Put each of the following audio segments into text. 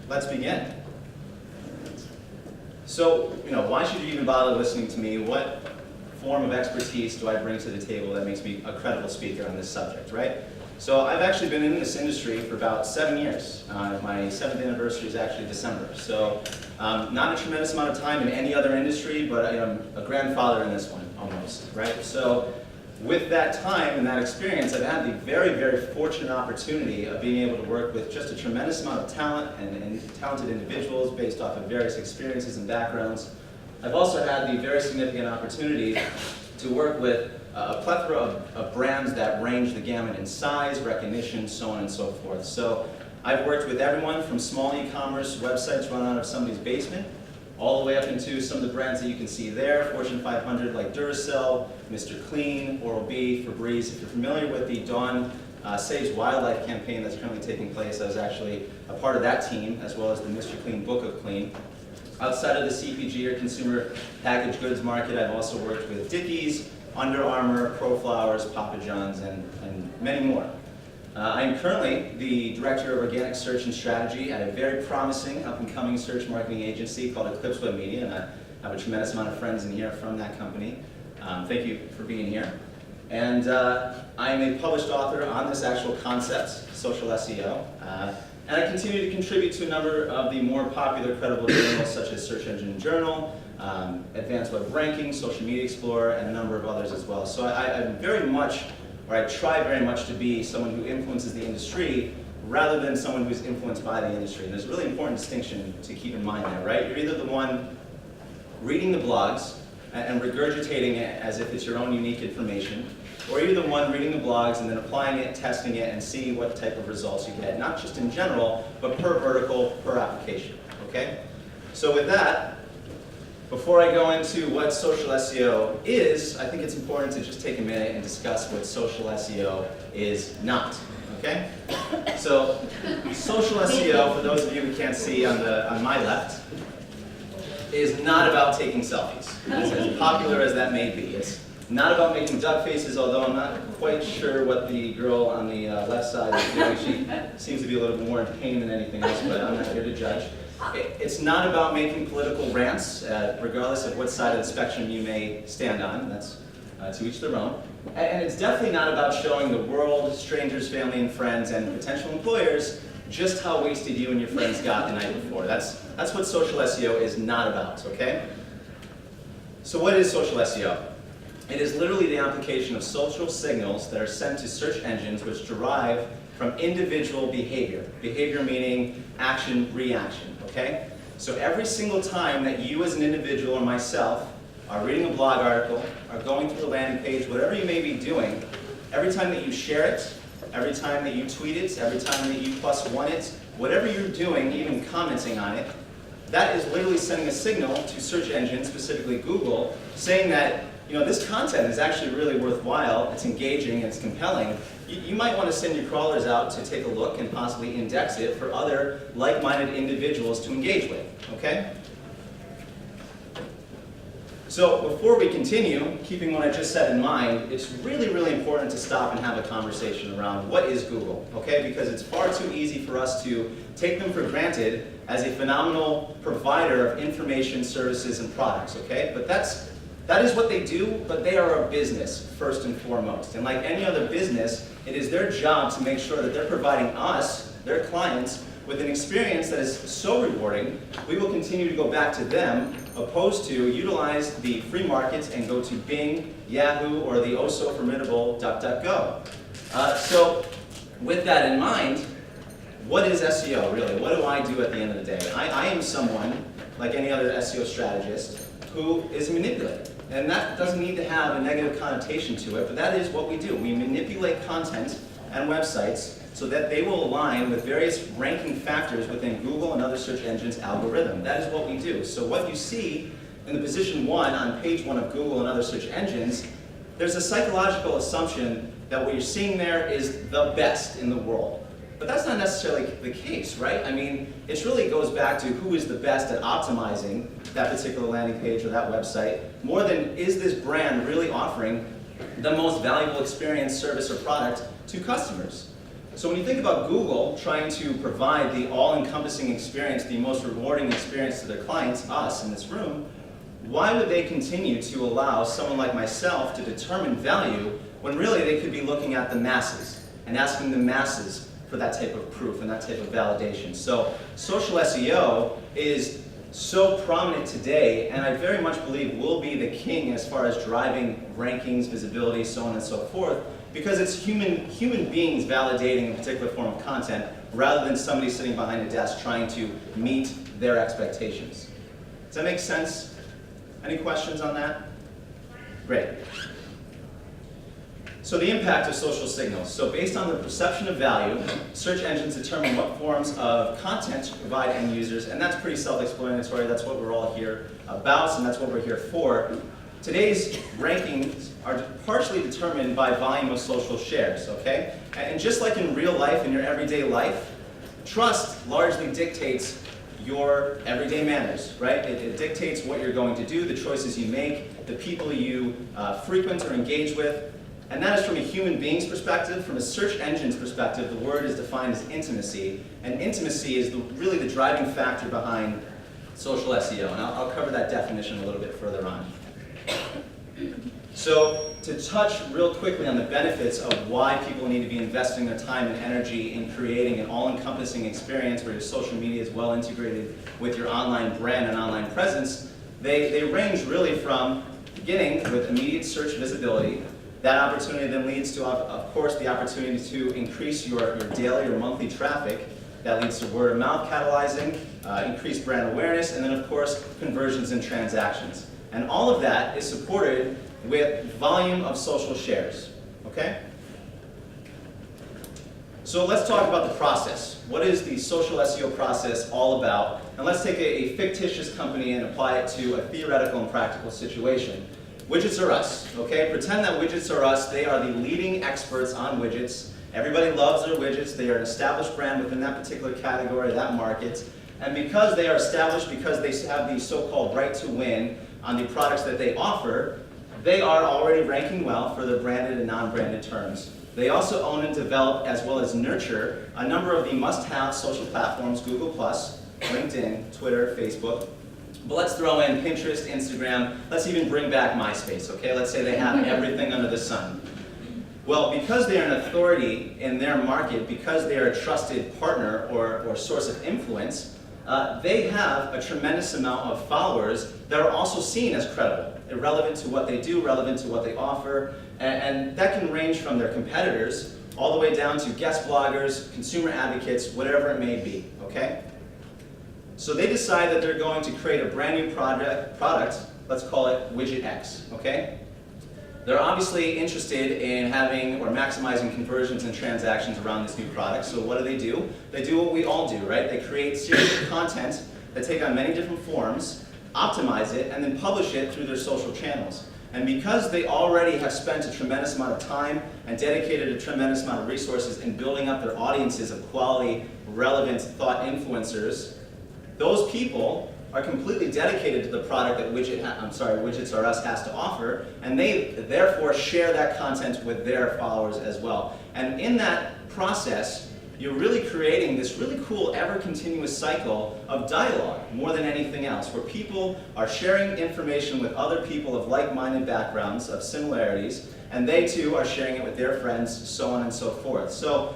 let's begin. So, why should you even bother listening to me? What form of expertise do I bring to the table that makes me a credible speaker on this subject, right? So I've actually been in this industry for about 7 years. My 7th anniversary is actually December. So not a tremendous amount of time in any other industry, but I am a grandfather in this one, almost, right? So with that time and that experience, I've had the very, very fortunate opportunity of being able to work with just a tremendous amount of talent and talented individuals based off of various experiences and backgrounds. I've also had the very significant opportunity to work with a plethora of brands that range the gamut in size, recognition, so on and so forth. So I've worked with everyone from small e-commerce websites run out of somebody's basement, all the way up into some of the brands that you can see there, Fortune 500 like Duracell, Mr. Clean, Oral-B, Febreze. If you're familiar with the Dawn Saves Wildlife campaign that's currently taking place, I was actually a part of that team, as well as the Mr. Clean Book of Clean. Outside of the CPG or consumer packaged goods market, I've also worked with Dickies, Under Armour, ProFlowers, Papa John's, and many more. I am currently the Director of Organic Search and Strategy at a very promising up-and-coming search marketing agency called Eclipse Web Media, and I have a tremendous amount of friends in here from that company. Thank you for being here. And I am a published author on this actual concept, social SEO. And I continue to contribute to a number of the more popular credible journals such as Search Engine Journal, Advanced Web Ranking, Social Media Explorer, and a number of others as well. So I'm very much, or I try very much to be someone who influences the industry rather than someone who's influenced by the industry. And there's a really important distinction to keep in mind there, right? You're either the one reading the blogs and regurgitating it as if it's your own unique information, or you're the one reading the blogs and then applying it, testing it, and seeing what type of results you get, not just in general, but per vertical, per application, okay? So with that, before I go into what social SEO is, I think it's important to just take a minute and discuss what social SEO is not, okay? So social SEO, for those of you who can't see on my left, is not about taking selfies, as popular as that may be. It's not about making duck faces, although I'm not quite sure what the girl on the left side is doing. She seems to be a little bit more in pain than anything else, but I'm not here to judge. It's not about making political rants, regardless of what side of the spectrum you may stand on. That's to each their own. And it's definitely not about showing the world, strangers, family, and friends, and potential employers just how wasted you and your friends got the night before. That's what social SEO is not about, okay? So what is social SEO? It is literally the application of social signals that are sent to search engines which derive from individual behavior. Behavior meaning action, reaction, okay? So every single time that you as an individual or myself are reading a blog article, are going through a landing page, whatever you may be doing, every time that you share it, every time that you tweet it, every time that you +1 it, whatever you're doing, even commenting on it, that is literally sending a signal to search engines, specifically Google, saying that this content is actually really worthwhile, it's engaging, it's compelling. You might want to send your crawlers out to take a look and possibly index it for other like-minded individuals to engage with, okay? So before we continue, keeping what I just said in mind, it's really, really important to stop and have a conversation around what is Google, okay? Because it's far too easy for us to take them for granted as a phenomenal provider of information, services, and products, okay? But that is what they do, but they are a business first and foremost. And like any other business, it is their job to make sure that they're providing us, their clients, with an experience that is so rewarding, we will continue to go back to them, opposed to utilize the free markets and go to Bing, Yahoo, or the oh-so-formidable DuckDuckGo. So with that in mind, what is SEO really? What do I do at the end of the day? I am someone, like any other SEO strategist, who is manipulated. And that doesn't need to have a negative connotation to it, but that is what we do. We manipulate content and websites so that they will align with various ranking factors within Google and other search engines' algorithm. That is what we do. So what you see in the position 1 on page 1 of Google and other search engines, there's a psychological assumption that what you're seeing there is the best in the world. But that's not necessarily the case, right? I mean, it really goes back to who is the best at optimizing that particular landing page or that website, more than is this brand really offering the most valuable experience, service, or product to customers. So when you think about Google trying to provide the all-encompassing experience, the most rewarding experience to their clients, us in this room, why would they continue to allow someone like myself to determine value when really they could be looking at the masses and asking the masses for that type of proof and that type of validation? So social SEO is so prominent today, and I very much believe will be the king as far as driving rankings, visibility, so on and so forth, because it's human beings validating a particular form of content rather than somebody sitting behind a desk trying to meet their expectations. Does that make sense? Any questions on that? Great. So the impact of social signals. So based on the perception of value, search engines determine what forms of content to provide end users, and that's pretty self-explanatory. That's what we're all here about, and that's what we're here for. Today's rankings are partially determined by volume of social shares, okay? And just like in real life, in your everyday life, trust largely dictates your everyday manners, right? It dictates what you're going to do, the choices you make, the people you frequent or engage with. And that is from a human being's perspective. From a search engine's perspective, the word is defined as intimacy. And intimacy is really the driving factor behind social SEO. And I'll cover that definition a little bit further on. So to touch real quickly on the benefits of why people need to be investing their time and energy in creating an all-encompassing experience where your social media is well integrated with your online brand and online presence, they range really from beginning with immediate search visibility. That opportunity then leads to, of course, the opportunity to increase your daily or monthly traffic. That leads to word of mouth catalyzing, increased brand awareness, and then, of course, conversions and transactions. And all of that is supported with volume of social shares, okay? So let's talk about the process. What is the social SEO process all about? And let's take a fictitious company and apply it to a theoretical and practical situation. Widgets are us, okay? Pretend that Widgets are us. They are the leading experts on widgets. Everybody loves their widgets. They are an established brand within that particular category, that market. And because they are established, because they have the so-called right to win on the products that they offer, they are already ranking well for their branded and non-branded terms. They also own and develop, as well as nurture, a number of the must-have social platforms: Google+, LinkedIn, Twitter, Facebook. But let's throw in Pinterest, Instagram. Let's even bring back MySpace, okay? Let's say they have everything under the sun. Well, because they are an authority in their market, because they are a trusted partner or source of influence, they have a tremendous amount of followers that are also seen as credible, relevant to what they do, relevant to what they offer, and that can range from their competitors all the way down to guest bloggers, consumer advocates, whatever it may be, okay? So they decide that they're going to create a brand new product, let's call it Widget X, okay? They're obviously interested in having or maximizing conversions and transactions around this new product, so what do? They do what we all do, right? They create series of content that take on many different forms, optimize it, and then publish it through their social channels. And because they already have spent a tremendous amount of time and dedicated a tremendous amount of resources in building up their audiences of quality, relevant thought influencers, those people are completely dedicated to the product that Widgets are Us has to offer, and they therefore share that content with their followers as well. And in that process, you're really creating this really cool, ever-continuous cycle of dialogue more than anything else, where people are sharing information with other people of like-minded backgrounds, of similarities, and they too are sharing it with their friends, so on and so forth. So,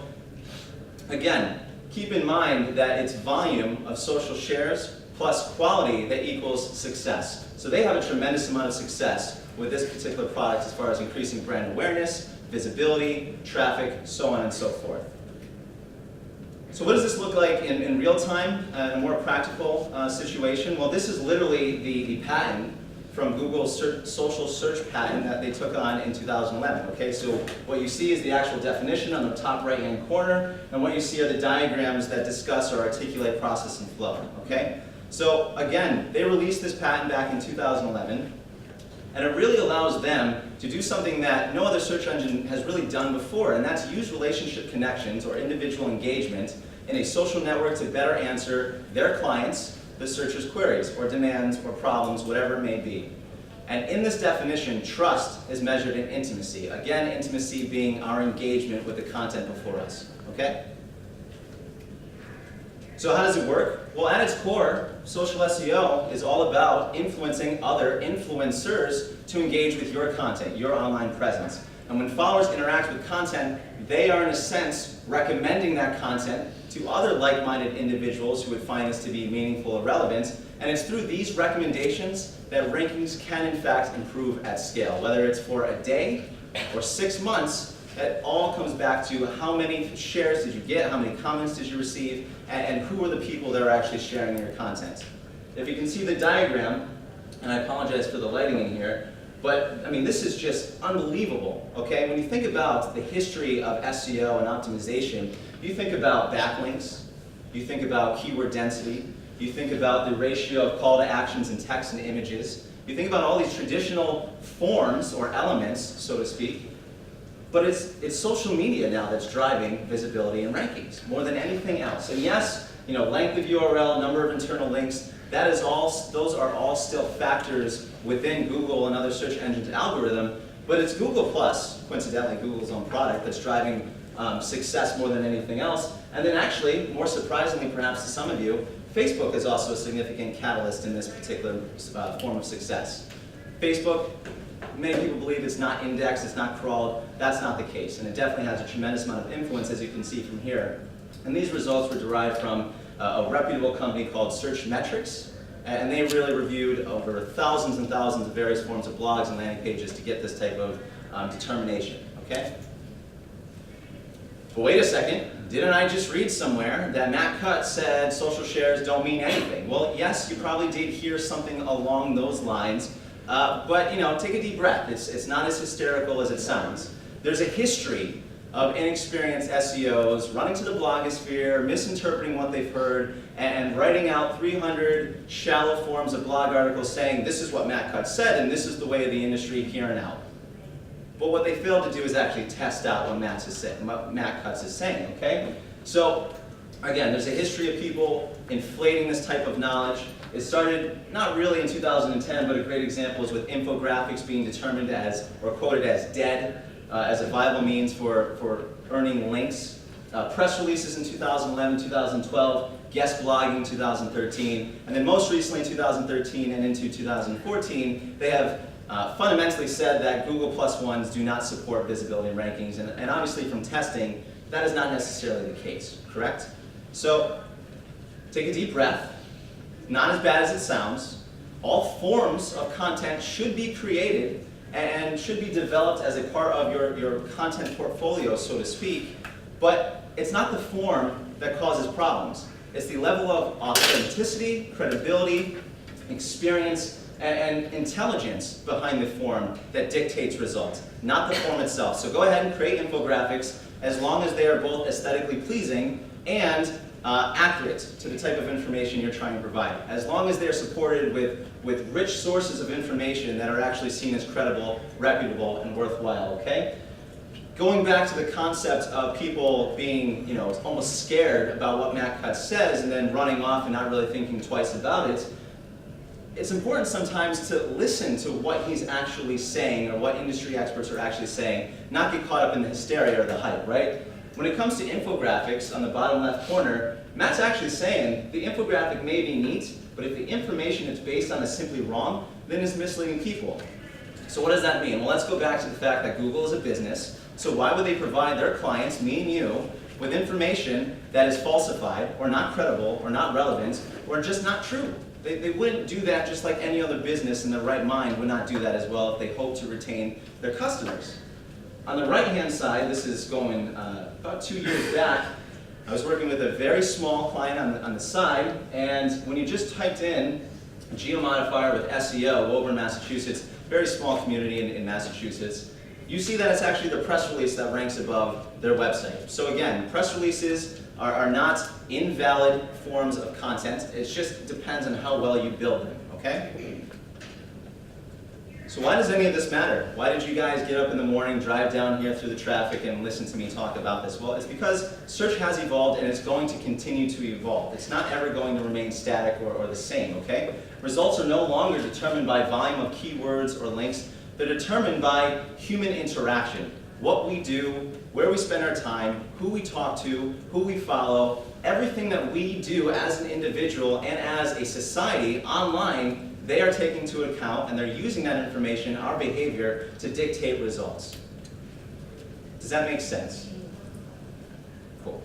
again, keep in mind that it's volume of social shares plus quality that equals success. So they have a tremendous amount of success with this particular product as far as increasing brand awareness, visibility, traffic, so on and so forth. So what does this look like in real time, in a more practical situation? Well, this is literally the patent from Google's social search patent that they took on in 2011. Okay, so what you see is the actual definition on the top right-hand corner, and what you see are the diagrams that discuss or articulate process and flow. Okay, so again, they released this patent back in 2011, and it really allows them to do something that no other search engine has really done before, and that's use relationship connections or individual engagement in a social network to better answer their clients, the searcher's queries or demands or problems, whatever it may be. And in this definition, trust is measured in intimacy. Again, intimacy being our engagement with the content before us. okay? So how does it work? Well, at its core, social SEO is all about influencing other influencers to engage with your content, your online presence. And when followers interact with content, they are in a sense recommending that content to other like-minded individuals who would find this to be meaningful or relevant. And it's through these recommendations that rankings can in fact improve at scale. Whether it's for a day or 6 months, it all comes back to how many shares did you get, how many comments did you receive, and who are the people that are actually sharing your content. If you can see the diagram, and I apologize for the lighting in here, but I mean, this is just unbelievable, okay? When you think about the history of SEO and optimization, you think about backlinks, you think about keyword density, you think about the ratio of call to actions in text and images, you think about all these traditional forms or elements, so to speak, but it's social media now that's driving visibility and rankings more than anything else. And yes, you know, length of URL, number of internal links, those are all still factors within Google and other search engines' algorithm, but it's Google Plus, coincidentally Google's own product, that's driving success more than anything else. And then actually, more surprisingly perhaps to some of you, Facebook is also a significant catalyst in this particular form of success. Facebook, many people believe it's not indexed, it's not crawled. That's not the case, and it definitely has a tremendous amount of influence, as you can see from here. And these results were derived from a reputable company called Search Metrics, and they really reviewed over thousands and thousands of various forms of blogs and landing pages to get this type of determination, okay? But wait a second, didn't I just read somewhere that Matt Cutts said social shares don't mean anything? Well, yes, you probably did hear something along those lines, but you know, take a deep breath. It's not as hysterical as it sounds. There's a history of inexperienced SEOs running to the blogosphere, misinterpreting what they've heard, and writing out 300 shallow forms of blog articles saying this is what Matt Cutts said and this is the way of the industry here and out. But what they failed to do is actually test out what Matt Cutts is saying, okay? So, again, there's a history of people inflating this type of knowledge. It started not really in 2010, but a great example is with infographics being determined as, or quoted as dead, as a viable means for earning links. Press releases in 2011, 2012, guest blogging in 2013, and then most recently in 2013 and into 2014, they have fundamentally said that Google Plus ones do not support visibility and rankings, and obviously from testing, that is not necessarily the case, correct? So, take a deep breath. Not as bad as it sounds. All forms of content should be created and should be developed as a part of your content portfolio, so to speak, but it's not the form that causes problems. It's the level of authenticity, credibility, experience, and intelligence behind the form that dictates results, not the form itself. So go ahead and create infographics as long as they are both aesthetically pleasing and accurate to the type of information you're trying to provide. As long as they're supported with rich sources of information that are actually seen as credible, reputable, and worthwhile, okay? Going back to the concept of people being, you know, almost scared about what Matt Cutts says and then running off and not really thinking twice about it, it's important sometimes to listen to what he's actually saying or what industry experts are actually saying, not get caught up in the hysteria or the hype, right? When it comes to infographics on the bottom left corner, Matt's actually saying the infographic may be neat, but if the information it's based on is simply wrong, then it's misleading people. So what does that mean? Well, let's go back to the fact that Google is a business, so why would they provide their clients, me and you, with information that is falsified, or not credible, or not relevant, or just not true? They wouldn't do that just like any other business in their right mind would not do that as well if they hope to retain their customers. On the right-hand side, this is going about 2 years back, I was working with a very small client on the side, and when you just typed in geomodifier with SEO, Woburn, Massachusetts, very small community in Massachusetts, you see that it's actually the press release that ranks above their website. So again, press releases are not invalid forms of content, it just depends on how well you build them, okay? So why does any of this matter? Why did you guys get up in the morning, drive down here through the traffic, and listen to me talk about this? Well, it's because search has evolved and it's going to continue to evolve. It's not ever going to remain static or the same, okay? Results are no longer determined by volume of keywords or links. They're determined by human interaction. what we do, where we spend our time, who we talk to, who we follow, everything that we do as an individual and as a society online, they are taking into account and they're using that information, our behavior, to dictate results. Does that make sense? Cool.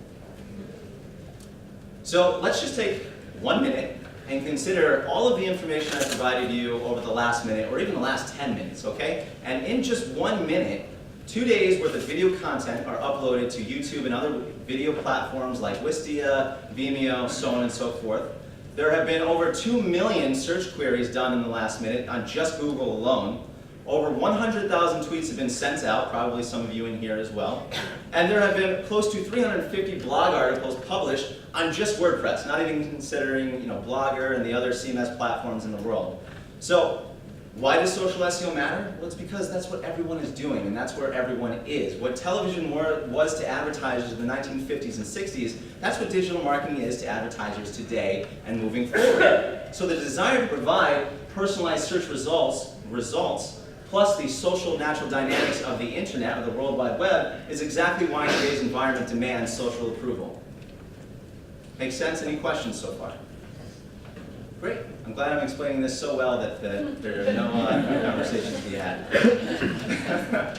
So let's just take 1 minute and consider all of the information I provided you over the last minute, or even the last 10 minutes, okay? And in just 1 minute, 2 days worth of video content are uploaded to YouTube and other video platforms like Wistia, Vimeo, so on and so forth. There have been over 2 million search queries done in the last minute on just Google alone. Over 100,000 tweets have been sent out, probably some of you in here as well. And there have been close to 350 blog articles published on just WordPress, not even considering Blogger and the other CMS platforms in the world. So why does social SEO matter? Well, it's because that's what everyone is doing, and that's where everyone is. What television was to advertisers in the 1950s and 60s, that's what digital marketing is to advertisers today and moving forward. So the desire to provide personalized search results plus the social natural dynamics of the internet, or the World Wide Web, is exactly why today's environment demands social approval. Make sense? Any questions so far? Great. I'm glad I'm explaining this so well that there are no conversations to be had.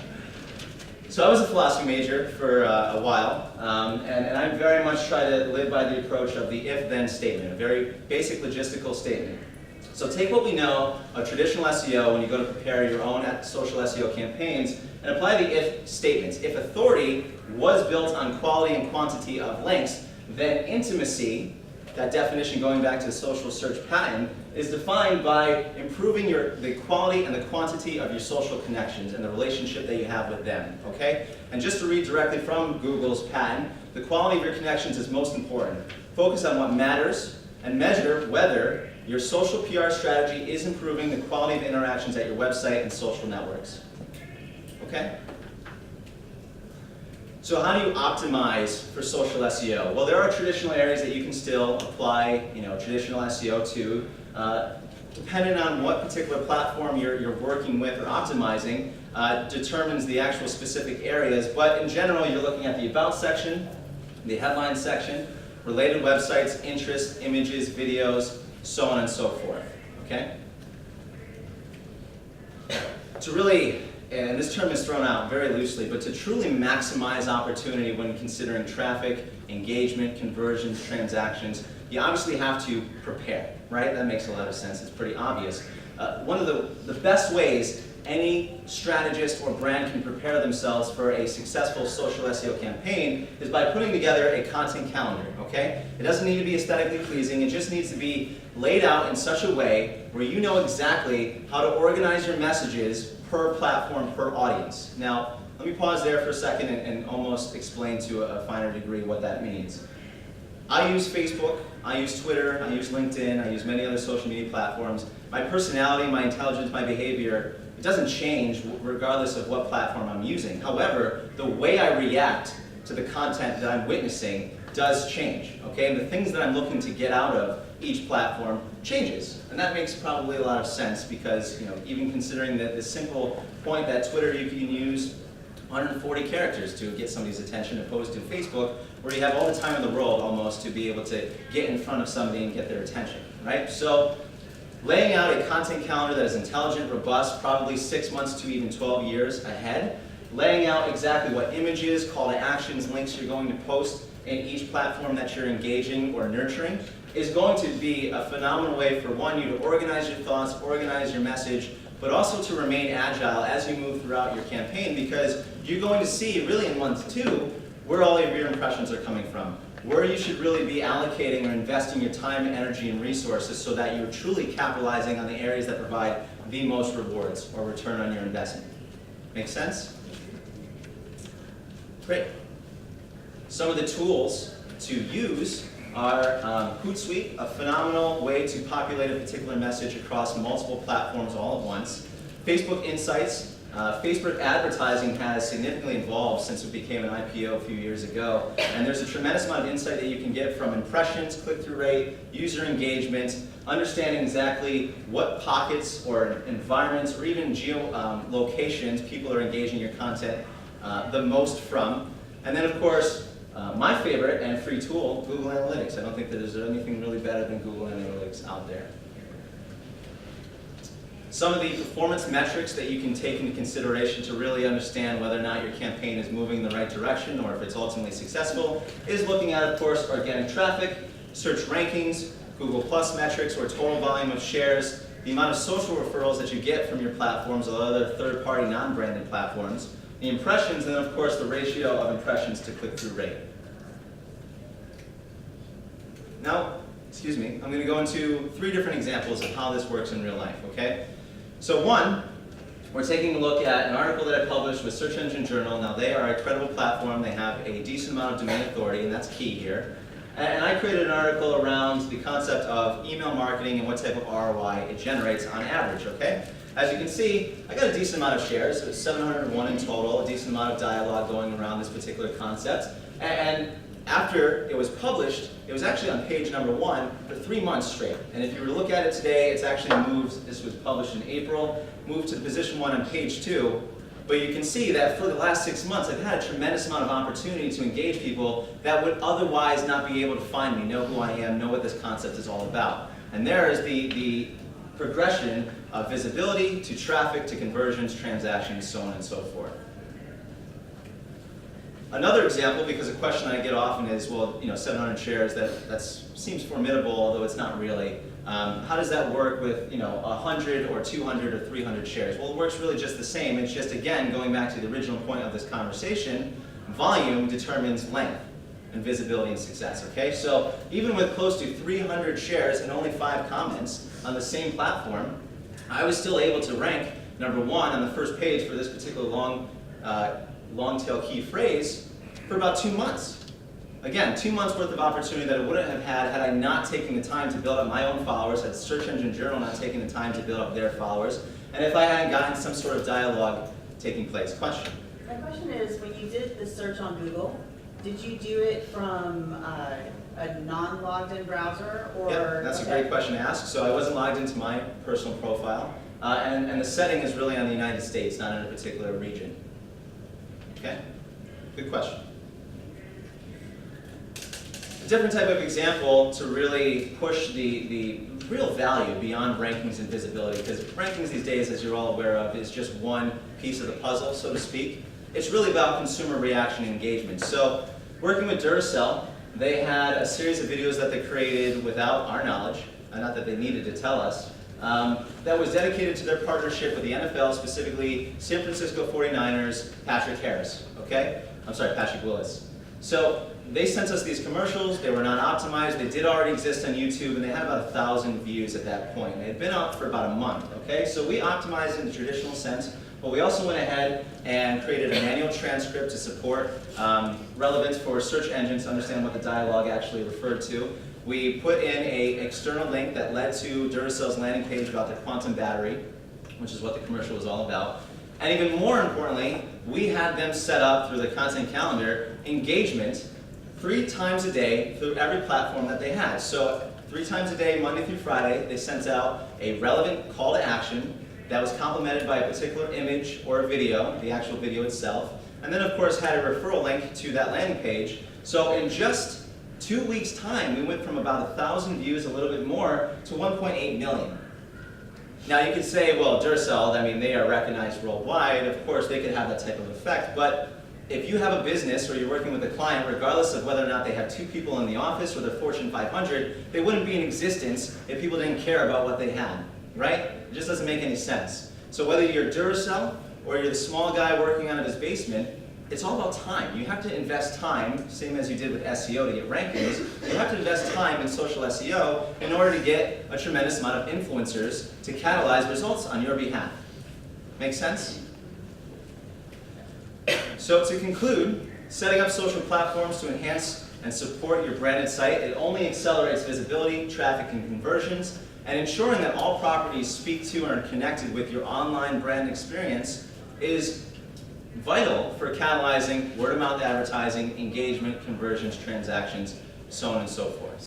So I was a philosophy major for a while, and I very much try to live by the approach of the if-then statement, a very basic logistical statement. So take what we know of traditional SEO when you go to prepare your own social SEO campaigns and apply the if statements. If authority was built on quality and quantity of links, then intimacy, that definition going back to the social search patent, is defined by improving the quality and the quantity of your social connections and the relationship that you have with them, okay? And just to read directly from Google's patent, the quality of your connections is most important. Focus on what matters and measure whether your social PR strategy is improving the quality of interactions at your website and social networks, okay? So how do you optimize for social SEO? Well, there are traditional areas that you can still apply, traditional SEO to. Depending on what particular platform you're working with or optimizing, determines the actual specific areas. But in general, you're looking at the About section, the Headline section, related websites, interests, images, videos, so on and so forth. Okay? To really, and this term is thrown out very loosely, but to truly maximize opportunity when considering traffic, engagement, conversions, transactions, you obviously have to prepare, right? That makes a lot of sense. It's pretty obvious. One of the best ways any strategist or brand can prepare themselves for a successful social SEO campaign is by putting together a content calendar, okay? It doesn't need to be aesthetically pleasing. It just needs to be laid out in such a way where you know exactly how to organize your messages per platform, per audience. Now, let me pause there for a second and almost explain to a finer degree what that means. I use Facebook, I use Twitter, I use LinkedIn, I use many other social media platforms. My personality, my intelligence, my behavior, it doesn't change regardless of what platform I'm using. However, the way I react to the content that I'm witnessing does change, okay? And the things that I'm looking to get out of each platform changes. And that makes probably a lot of sense because, even considering the simple point that Twitter you can use 140 characters to get somebody's attention, opposed to Facebook, where you have all the time in the world almost to be able to get in front of somebody and get their attention, right? So, laying out a content calendar that is intelligent, robust, probably 6 months to even 12 years ahead, laying out exactly what images, call to actions, links you're going to post in each platform that you're engaging or nurturing is going to be a phenomenal way for you to organize your thoughts, organize your message, but also to remain agile as you move throughout your campaign because you're going to see really in month 2 where all of your impressions are coming from, where you should really be allocating or investing your time, energy, and resources so that you're truly capitalizing on the areas that provide the most rewards or return on your investment. Make sense? Great. Some of the tools to use are Hootsuite, a phenomenal way to populate a particular message across multiple platforms all at once. Facebook Insights. Facebook advertising has significantly evolved since it became an IPO a few years ago, and there's a tremendous amount of insight that you can get from impressions, click-through rate, user engagement, understanding exactly what pockets or environments or even locations people are engaging your content the most from. And then of course, my favorite and free tool, Google Analytics. I don't think that there's anything really better than Google Analytics out there. Some of the performance metrics that you can take into consideration to really understand whether or not your campaign is moving in the right direction or if it's ultimately successful is looking at, of course, organic traffic, search rankings, Google Plus metrics or total volume of shares, the amount of social referrals that you get from your platforms or other third-party non-branded platforms, the impressions, and then of course the ratio of impressions to click-through rate. Now, I'm going to go into 3 different examples of how this works in real life, okay? So one, we're taking a look at an article that I published with Search Engine Journal. Now they are a credible platform, they have a decent amount of domain authority, and that's key here. And I created an article around the concept of email marketing and what type of ROI it generates on average, okay? As you can see, I got a decent amount of shares, so it's 701 in total, a decent amount of dialogue going around this particular concept. And after it was published, it was actually on page number 1 for 3 months straight. And if you were to look at it today, it's actually moved, this was published in April, moved to position 1 on page 2. But you can see that for the last 6 months, I've had a tremendous amount of opportunity to engage people that would otherwise not be able to find me, know who I am, know what this concept is all about. And there is the progression of visibility to traffic to conversions, transactions, so on and so forth. Another example, because a question I get often is, well, 700 shares, that seems formidable, although it's not really. How does that work with 100 or 200 or 300 shares? Well, it works really just the same. It's just, again, going back to the original point of this conversation, volume determines length and visibility and success, okay? So even with close to 300 shares and only 5 comments on the same platform, I was still able to rank number 1 on the first page for this particular long tail key phrase for about 2 months. Again, 2 months worth of opportunity that I wouldn't have had I not taken the time to build up my own followers, had Search Engine Journal not taking the time to build up their followers, and if I hadn't gotten some sort of dialogue taking place. Question? My question is, when you did the search on Google, did you do it from a non-logged in browser? Or Yeah, that's a great question to ask. So I wasn't logged into my personal profile, and the setting is really on the United States, not in a particular region. Okay? Good question. A different type of example to really push the real value beyond rankings and visibility, because rankings these days, as you're all aware of, is just one piece of the puzzle, so to speak. It's really about consumer reaction and engagement. So working with Duracell, they had a series of videos that they created without our knowledge, not that they needed to tell us, that was dedicated to their partnership with the NFL, specifically San Francisco 49ers, Patrick Willis. So they sent us these commercials, they were not optimized, they did already exist on YouTube, and they had about 1,000 views at that point. They had been out for about a month, okay? So we optimized in the traditional sense, but we also went ahead and created a manual transcript to support relevance for search engines to understand what the dialogue actually referred to. We put in an external link that led to Duracell's landing page about the quantum battery, which is what the commercial was all about. And even more importantly, we had them set up through the content calendar engagement 3 times a day through every platform that they had. So 3 times a day, Monday through Friday, they sent out a relevant call to action that was complemented by a particular image or a video, the actual video itself, and then of course had a referral link to that landing page. So in just 2 weeks' time, we went from about 1,000 views, a little bit more, to 1.8 million. Now you could say, well, Duracell, I mean, they are recognized worldwide. Of course, they could have that type of effect. But if you have a business or you're working with a client, regardless of whether or not they have 2 people in the office or they're Fortune 500, they wouldn't be in existence if people didn't care about what they had, right? It just doesn't make any sense. So whether you're Duracell or you're the small guy working out of his basement, it's all about time. You have to invest time, same as you did with SEO to get rankings. You have to invest time in social SEO in order to get a tremendous amount of influencers to catalyze results on your behalf. Make sense? So to conclude, setting up social platforms to enhance and support your branded site, it only accelerates visibility, traffic, and conversions, and ensuring that all properties speak to and are connected with your online brand experience is vital for catalyzing word-of-mouth advertising, engagement, conversions, transactions, so on and so forth.